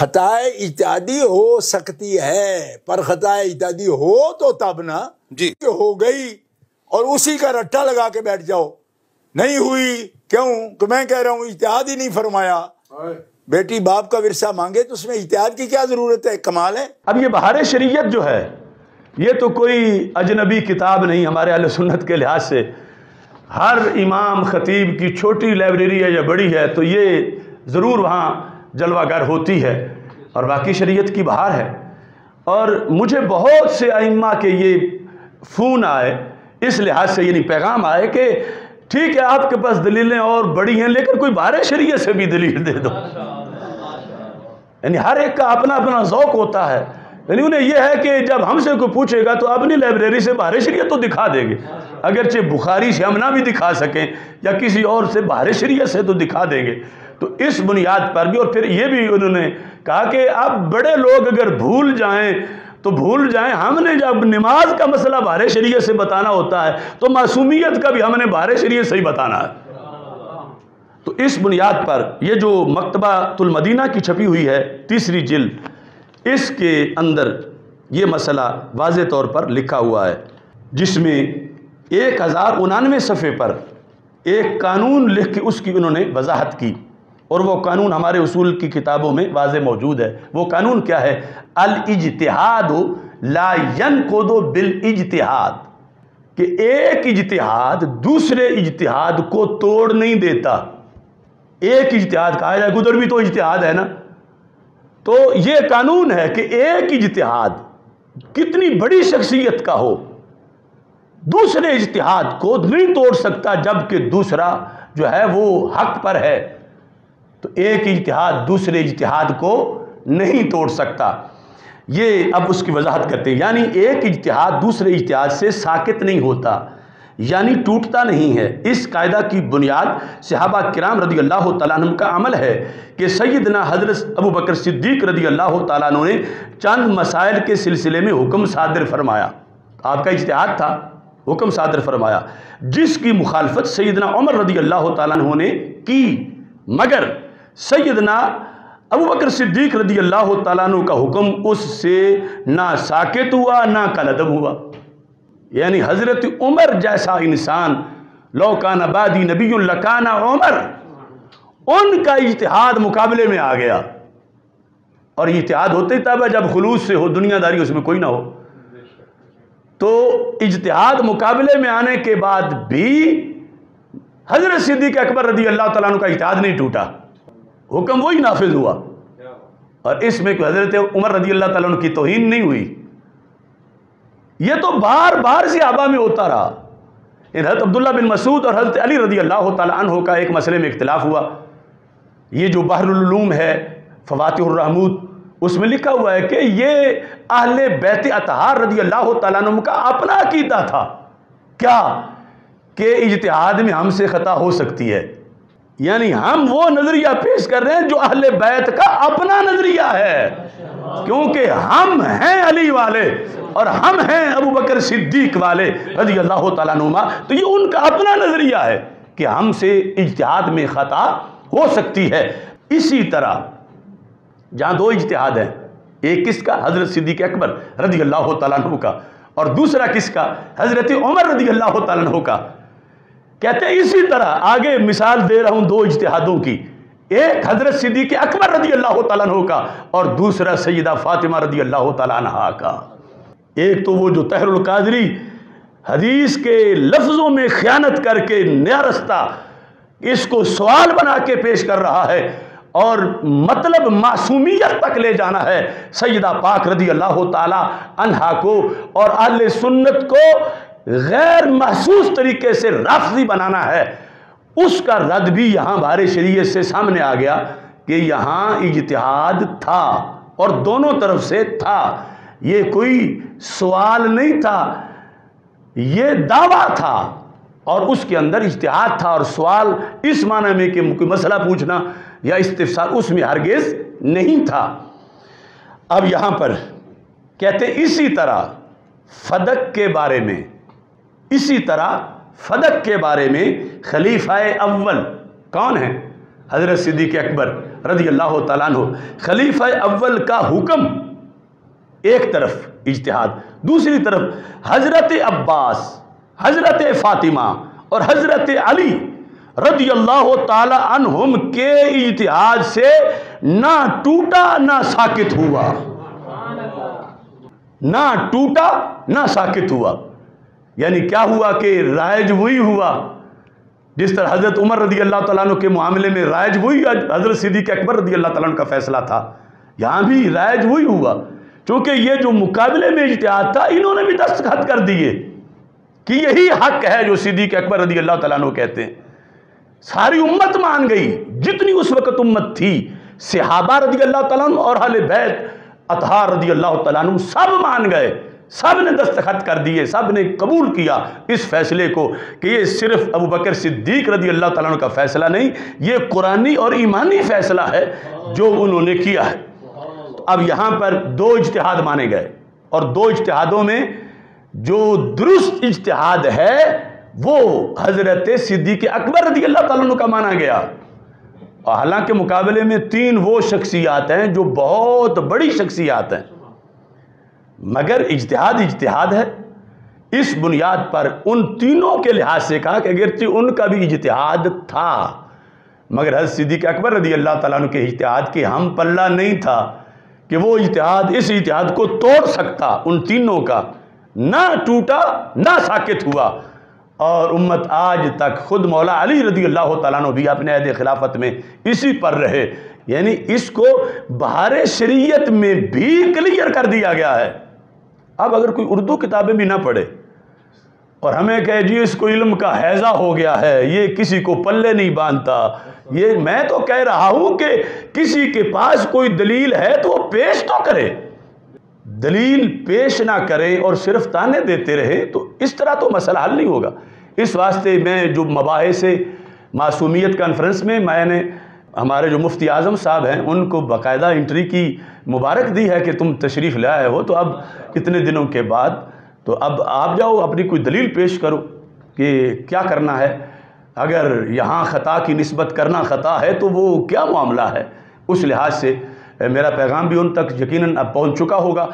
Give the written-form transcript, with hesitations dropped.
خطائے اجتہادی ہو سکتی ہے، پر خطائے اجتہادی ہو تو تب نا جی کہ ہو گئی اور اسی کا رٹا لگا کے بیٹھ جاؤ، نہیں ہوئی کیوں کہ میں کہہ رہا ہوں اجتہاد ہی نہیں فرمایا۔ بیٹی باپ کا ورثہ مانگے تو اس میں اجتہاد کی کیا ضرورت ہے؟ کمال ہے۔ اب یہ بہار شریعت جو ہے یہ تو کوئی اجنبی کتاب نہیں ہمارے اہل سنت کے لحاظ سے، ہر امام خطیب کی چھوٹی لائبریری ہے یا بڑی ہے تو یہ ضرور وہاں جلوہ گر ہوتی ہے، اور باقی شریعت کی بہار ہے۔ اور مجھے بہت سے ائمہ کے یہ فون آئے اس لحاظ سے، یعنی پیغام آئے کہ ٹھیک ہے آپ کے پاس دلیلیں اور بڑی ہیں لیکن کوئی بہار شریعت سے بھی دلیل دے دو۔ یعنی ہر ایک کا اپنا اپنا ذوق ہوتا ہے، یعنی انہیں یہ ہے کہ جب ہم سے کوئی پوچھے گا تو اپنی لائبریری سے بہار شریعت تو دکھا دیں گے، اگرچہ بخاری سے ہم نہ بھی دکھا سکیں یا کسی اور سے بہار شریعت سے تو دکھا دیں گے۔ تو اس بنیاد پر بھی، اور پھر یہ بھی انہوں نے کہا کہ اب بڑے لوگ اگر بھول جائیں تو بھول جائیں، ہم نے جب نماز کا مسئلہ بہار شریعت سے بتانا ہوتا ہے تو معصومیت کا بھی ہم نے بہار شریعت سے ہی بتانا ہے۔ تو اس بنیاد پر یہ جو مکتبۃ المدینہ کی چھپی ہوئی ہے 3 جلد، اس کے اندر یہ مسئلہ واضح طور پر لکھا ہوا ہے، جس میں 1099 صفحے پر ایک قانون لکھ کے اس کی انہوں نے وضاحت کی، اور وہ قانون ہمارے اصول کی کتابوں میں واضح موجود ہے۔ وہ قانون کیا ہے؟ الاجتہاد لا ينقض بالاجتہاد، کہ ایک اجتہاد دوسرے اجتہاد کو توڑ نہیں دیتا۔ ایک اجتہاد کہا جائے ادھر بھی تو اجتہاد ہے نا، تو یہ قانون ہے کہ ایک اجتہاد کتنی بڑی شخصیت کا ہو دوسرے اجتہاد کو نہیں توڑ سکتا، جبکہ دوسرا جو ہے وہ حق پر ہے۔ تو ایک اجتہاد دوسرے اجتہاد کو نہیں توڑ سکتا، یہ اب اس کی وضاحت کرتے ہیں۔ یعنی ایک اجتہاد دوسرے اجتہاد سے ساقط نہیں ہوتا، یعنی ٹوٹتا نہیں ہے۔ اس قاعدہ کی بنیاد صحابہ کرام رضی اللہ تعالیٰ عنہ کا عمل ہے کہ سیدنا حضرت ابو بکر صدیق رضی اللہ تعالیٰ عنہ نے چند مسائل کے سلسلے میں حکم صادر فرمایا، آپ کا اجتہاد تھا، حکم صادر فرمایا، جس کی مخالفت سیدنا عمر رضی اللہ تعالیٰ عنہ نے کی، مگر سیدنا ابو بکر صدیق رضی اللہ تعالیٰ عنہ کا حکم اس سے نہ ساکت ہوا نہ کالعدم ہوا۔ یعنی حضرت عمر جیسا انسان، لو کان بعدی نبی لکان عمر، ان کا اجتہاد مقابلے میں آ گیا، اور اجتہاد ہوتے ہی تب ہے جب خلوص سے ہو، دنیا داری اس میں کوئی نہ ہو۔ تو اجتہاد مقابلے میں آنے کے بعد بھی حضرت صدیق اکبر رضی اللہ تعالیٰ عنہ کا اجتہاد نہیں ٹوٹا، حکم وہی نافذ ہوا، اور اس میں کوئی حضرت عمر رضی اللہ تعالیٰ عنہ کی توہین نہیں ہوئی۔ یہ تو بار بار صحابہ میں ہوتا رہا۔ حضرت عبداللہ بن مسعود اور حضرت علی رضی اللہ تعالیٰ عنہ کا ایک مسئلے میں اختلاف ہوا۔ یہ جو بحر العلوم ہے فواتح الرحمود، اس میں لکھا ہوا ہے کہ یہ اہل بیت اطہار رضی اللہ تعالیٰ عنہ کا اپنا عقیدہ تھا، کیا کہ اجتہاد میں ہم سے خطا ہو سکتی ہے، یعنی ہم وہ نظریہ پیش کر رہے ہیں جو اہل بیت کا اپنا نظریہ ہے، کیونکہ ہم ہیں علی والے اور ہم ہیں ابو بکر صدیق والے رضی اللہ تعالیٰ عنہما، تو یہ ان کا اپنا نظریہ ہے کہ ہم سے اجتہاد میں خطا ہو سکتی ہے۔ اسی طرح جہاں 2 اجتہاد ہیں، ایک کس کا؟ حضرت صدیق اکبر رضی اللہ تعالیٰ عنہ کا، اور دوسرا کس کا؟ حضرت عمر رضی اللہ تعالیٰ عنہ کا۔ کہتے ہیں اسی طرح آگے مثال دے رہا ہوں 2 اجتہادوں کی، ایک حضرت صدیق اکبر رضی اللہ تعالیٰ عنہ کا اور دوسرا سیدہ فاطمہ رضی اللہ تعالیٰ عنہ کا۔ ایک تو وہ جو طاہر القادری حدیث کے لفظوں میں خیانت کر کے نیا رستہ اس کو سوال بنا کے پیش کر رہا ہے، اور مطلب معصومیت تک لے جانا ہے سیدہ پاک رضی اللہ تعالیٰ عنہا کو، اور اہل سنت کو غیر محسوس طریقے سے رافضی بنانا ہے۔ اس کا رد بھی یہاں بہار شریعت سے سامنے آ گیا کہ یہاں اجتہاد تھا اور دونوں طرف سے تھا، یہ کوئی سوال نہیں تھا، یہ دعویٰ تھا، اور اس کے اندر اجتہاد تھا، اور سوال اس معنی میں کہ کوئی مسئلہ پوچھنا یا استفسار اس میں ہرگز نہیں تھا۔ اب یہاں پر کہتے ہیں اسی طرح فدق کے بارے میں، اسی طرح فدق کے بارے میں خلیفہ اول کون ہیں؟ حضرت صدیق اکبر رضی اللہ تعالیٰ عنہ خلیفہ اول کا حکم ایک طرف اجتہاد، دوسری طرف حضرت عباس، حضرت فاطمہ اور حضرت علی رضی اللہ تعالی عنہم کے اجتہاد سے نہ ٹوٹا نہ ساکت ہوا، نہ ٹوٹا نہ ساکت ہوا۔ یعنی کیا ہوا کہ رائج وہی ہوا جس طرح حضرت عمر رضی اللہ تعالیٰ عنہ کے معاملے میں رائج وہی حضرت صدیق اکبر رضی اللہ تعالیٰ عنہ کا فیصلہ تھا، یہاں بھی رائج وہی ہوا، چونکہ یہ جو مقابلے میں اجتہاد تھا انہوں نے بھی دستخط کر دیے کہ یہی حق ہے جو صدیق اکبر رضی اللہ تعالیٰ عنہ کہتے ہیں۔ ساری امت مان گئی، جتنی اس وقت امت تھی، صحابہ رضی اللہ تعالیٰ عنہ اور اہل بیت اطہار رضی اللہ تعالیٰ عنہ سب مان گئے، سب نے دستخط کر دیے، سب نے قبول کیا اس فیصلے کو کہ یہ صرف ابو بکر صدیق رضی اللہ تعالیٰ عنہ کا فیصلہ نہیں، یہ قرآنی اور ایمانی فیصلہ ہے جو انہوں نے کیا ہے۔ اب یہاں پر دو اجتہاد مانے گئے، اور دو اجتہادوں میں جو درست اجتہاد ہے وہ حضرت صدیق اکبر رضی اللہ تعالیٰ عنہ کا مانا گیا۔ اور حالانکہ مقابلے میں تین وہ شخصیات ہیں جو بہت بڑی شخصیات ہیں، مگر اجتہاد اجتہاد ہے۔ اس بنیاد پر ان تینوں کے لحاظ سے کہا کہ اگرچہ ان کا بھی اجتہاد تھا، مگر حضرت صدیق اکبر رضی اللہ تعالیٰ عنہ کے اجتہاد کے ہم پلہ نہیں تھا کہ وہ اجتہاد اس اجتہاد کو توڑ سکتا، ان تینوں کا نہ ٹوٹا نہ ساکت ہوا۔ اور امت آج تک، خود مولا علی رضی اللہ تعالیٰ عنہ بھی اپنے عہد خلافت میں اسی پر رہے، یعنی اس کو بہار شریعت میں بھی کلیئر کر دیا گیا ہے۔ اب اگر کوئی اردو کتابیں بھی نہ پڑھے اور ہمیں کہے جی اس کو علم کا حیضہ ہو گیا ہے، یہ کسی کو پلے نہیں باندھتا، یہ میں تو کہہ رہا ہوں کہ کسی کے پاس کوئی دلیل ہے تو وہ پیش تو کرے، دلیل پیش نہ کرے اور صرف تانے دیتے رہے تو اس طرح تو مسئلہ حل نہیں ہوگا۔ اس واسطے میں جو مباحث معصومیت کانفرنس میں نے ہمارے جو مفتی اعظم صاحب ہیں ان کو باقاعدہ انٹری کی مبارک دی ہے کہ تم تشریف لے آئے ہو، تو اب اتنے دنوں کے بعد تو اب آپ جاؤ اپنی کوئی دلیل پیش کرو کہ کیا کرنا ہے۔ اگر یہاں خطا کی نسبت کرنا خطا ہے تو وہ کیا معاملہ ہے، اس لحاظ سے میرا پیغام بھی ان تک یقیناً اب پہنچ چکا ہوگا۔